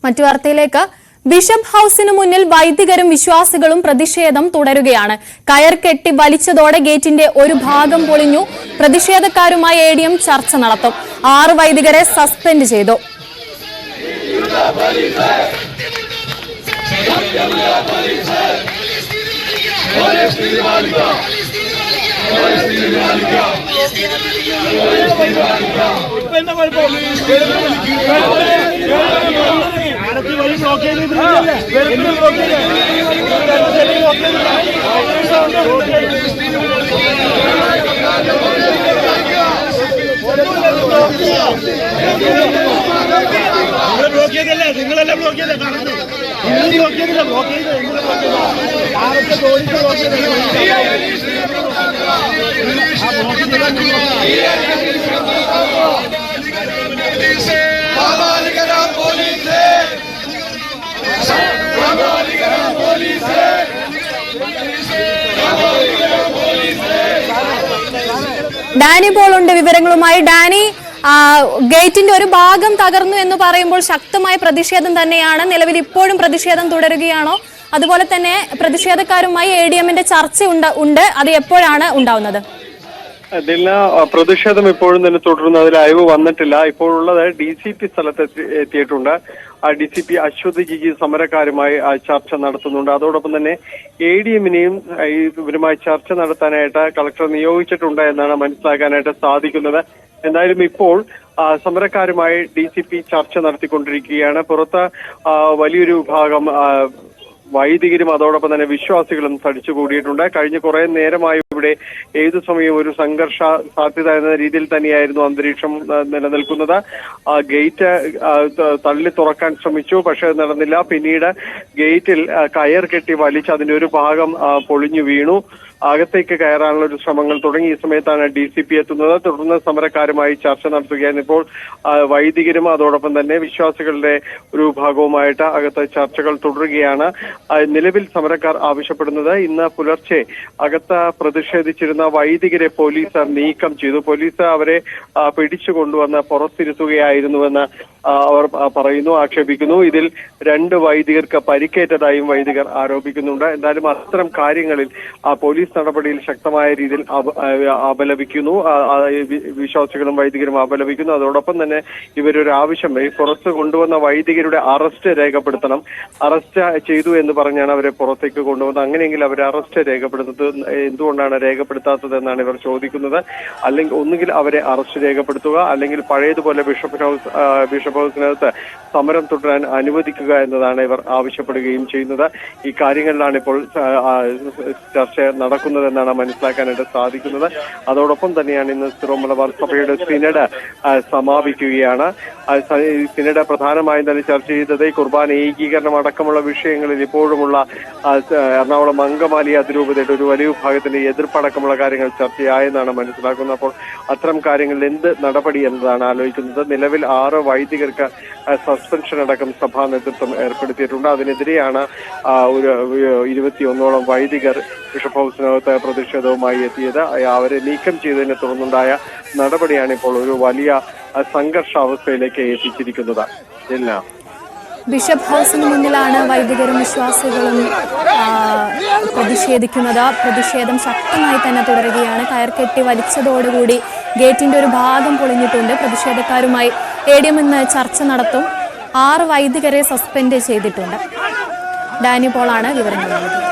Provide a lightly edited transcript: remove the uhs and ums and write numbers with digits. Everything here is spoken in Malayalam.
മറ്റു വാർത്തയിലേക്ക്. ബിഷപ്പ് ഹൌസിന് മുന്നിൽ വൈദികരും വിശ്വാസികളും പ്രതിഷേധം തുടരുകയാണ്. കയർ കെട്ടി വലിച്ചതോടെ ഗേറ്റിന്റെ ഒരു ഭാഗം പൊളിഞ്ഞു. പ്രതിഷേധക്കാരുമായി ADM ചർച്ച നടത്തും. 6 വൈദികരെ സസ്പെൻഡ് ചെയ്തു. ഡാനി പോൾ ഉണ്ട് വിവരങ്ങളുമായി. ഡാനി, ഗേറ്റിന്റെ ഒരു ഭാഗം തകർന്നു എന്ന് പറയുമ്പോൾ ശക്തമായ പ്രതിഷേധം തന്നെയാണ്. നിലവിൽ ഇപ്പോഴും പ്രതിഷേധം തുടരുകയാണോ? അതുപോലെ തന്നെ പ്രതിഷേധക്കാരുമായി ADMന്റെ ചർച്ച ഉണ്ട്. അത് എപ്പോഴാണ് ഉണ്ടാവുന്നത്? പ്രതിഷേധം ഇപ്പോഴും തന്നെ തുടരുന്നു. അതിൽ അയവ് വന്നിട്ടില്ല. ഇപ്പോഴുള്ളത് DCP സ്ഥലത്ത് എത്തിയിട്ടുണ്ട്. DCP അശ്വത് ജിജി സമരക്കാരുമായി ചർച്ച നടത്തുന്നുണ്ട്. അതോടൊപ്പം തന്നെ ADMനെയും ഇവരുമായി ചർച്ച നടത്താനായിട്ട് കളക്ടർ നിയോഗിച്ചിട്ടുണ്ട് എന്നാണ് മനസ്സിലാക്കാനായിട്ട് സാധിക്കുന്നത്. എന്തായാലും ഇപ്പോൾ സമരക്കാരുമായി DCP ചർച്ച നടത്തിക്കൊണ്ടിരിക്കുകയാണ്. പുറത്ത് വലിയൊരു വിഭാഗം വൈദികരും അതോടൊപ്പം തന്നെ വിശ്വാസികളും തടിച്ചുകൂടിയിട്ടുണ്ട്. കഴിഞ്ഞ കുറെ നേരമായി ഇവിടെ ഏതു സമയവും ഒരു സംഘർഷ സാധ്യത എന്ന രീതിയിൽ തന്നെയായിരുന്നു അന്തരീക്ഷം നിലനിൽക്കുന്നത്. ഗേറ്റ് തള്ളി തുറക്കാൻ ശ്രമിച്ചു, പക്ഷെ നടന്നില്ല. പിന്നീട് ഗേറ്റിൽ കയർ കെട്ടി വലിച്ച് അതിന്റെ ഒരു ഭാഗം പൊളിഞ്ഞു വീണു. അകത്തേക്ക് കയറാനുള്ള ഒരു ശ്രമങ്ങൾ തുടങ്ങി. ഈ സമയത്താണ് DCP എത്തുന്നത്. തുടർന്ന് സമരക്കാരുമായി ചർച്ച നടത്തുകയാണ്. ഇപ്പോൾ വൈദികരും അതോടൊപ്പം തന്നെ വിശ്വാസികളുടെ ഒരു വിഭാഗവുമായിട്ട് അകത്ത് ചർച്ചകൾ തുടരുകയാണ്. നിലവിൽ സമരക്കാർ ആവശ്യപ്പെടുന്നത് ഇന്ന് പുലർച്ചെ അകത്ത് പ്രതിഷേധിച്ചിരുന്ന വൈദികരെ പോലീസ് നീക്കം ചെയ്തു. പോലീസ് അവരെ പിടിച്ചു കൊണ്ടുവന്ന് പുറത്തിരുത്തുകയായിരുന്നുവെന്ന് അവർ പറയുന്നു, ആക്ഷേപിക്കുന്നു. ഇതിൽ 2 വൈദികർക്ക് പരിക്കേറ്റതായും വൈദികർ ആരോപിക്കുന്നുണ്ട്. എന്തായാലും അത്തരം കാര്യങ്ങളിൽ പോലീസ് നടപടിയിൽ ശക്തമായ രീതിയിൽ അപലപിക്കുന്നു. വിശ്വാസികളും വൈദികരും അപലപിക്കുന്നു. അതോടൊപ്പം തന്നെ ഇവരൊരു ആവശ്യം, പുറത്ത് കൊണ്ടുവന്ന വൈദികരുടെ അറസ്റ്റ് രേഖപ്പെടുത്തണം. അറസ്റ്റ് ചെയ്തു എന്ന് പറഞ്ഞാണ് അവരെ പുറത്തേക്ക് കൊണ്ടുവന്നത്. അങ്ങനെയെങ്കിൽ അവരെ അറസ്റ്റ് രേഖപ്പെടുത്തുന്നത് എന്തുകൊണ്ടാണ് രേഖപ്പെടുത്താത്തത് എന്നാണ് ഇവർ ചോദിക്കുന്നത്. അല്ലെങ്കിൽ ഒന്നുകിൽ അവരെ അറസ്റ്റ് രേഖപ്പെടുത്തുക, അല്ലെങ്കിൽ പഴയതുപോലെ ബിഷപ്പ് ഹൗസിനകത്ത് സമരം തുടരാൻ അനുവദിക്കുക എന്നതാണ് ഇവർ ആവശ്യപ്പെടുകയും ചെയ്യുന്നത്. ഈ കാര്യങ്ങളിലാണ് ഇപ്പോൾ ചർച്ച നടക്കുന്നതെന്നാണ് മനസ്സിലാക്കാനായിട്ട് സാധിക്കുന്നത്. അതോടൊപ്പം തന്നെയാണ് ഇന്ന് സിറോ മലബാർ സഭയുടെ സിനഡ് സമാപിക്കുകയാണ്. സിനഡ് പ്രധാനമായും തന്നെ ചർച്ച ചെയ്തത് കുർബാന ഏകീകരണം അടക്കമുള്ള വിഷയങ്ങളിൽ ഇപ്പോഴുമുള്ള എറണാകുളം അങ്കമാലി അതിരൂപതയുടെ ഒരു വലിയ വിഭാഗത്തിന്റെ എതിർപ്പടക്കമുള്ള കാര്യങ്ങൾ ചർച്ചയായെന്നാണ് മനസ്സിലാക്കുന്നത്. അപ്പോൾ അത്തരം കാര്യങ്ങളിൽ എന്ത് നടപടി എന്നതാണ് ആലോചിക്കുന്നത്. നിലവിൽ 6 വൈദികർക്ക് സസ്പെൻഷൻ അടക്കം സഭാ നേതൃത്വം ഏർപ്പെടുത്തിയിട്ടുണ്ട്. അതിനെതിരെയാണ് ഒരു 21ഓളം വൈദികർ ബിഷപ്പ് ഹൗസിനകത്ത് പ്രതിഷേധവുമായി എത്തിയത്. അവരെ നീക്കം ചെയ്തതിനെ തുടർന്നുണ്ടായ നടപടിയാണ് ഇപ്പോൾ ഒരു വലിയ സംഘർഷാവസ്ഥയിലേക്ക് എത്തിച്ചിരിക്കുന്നത്. ബിഷപ്പ് ഹൗസിന് മുന്നിലാണ് വൈദികരും വിശ്വാസികളും പ്രതിഷേധിക്കുന്നത്. പ്രതിഷേധം ശക്തമായി തന്നെ തുടരുകയാണ്. കയർ കെട്ടി വലിച്ചതോടുകൂടി ഗേറ്റിന്റെ ഒരു ഭാഗം പൊളിഞ്ഞിട്ടുണ്ട്. പ്രതിഷേധക്കാരുമായി ADM ഇന്ന് ചർച്ച നടത്തും. 6 വൈദികരെ സസ്പെൻഡ് ചെയ്തിട്ടുണ്ട്. ഡാനി പോളാണ് വിവരങ്ങൾ നൽകിയത്.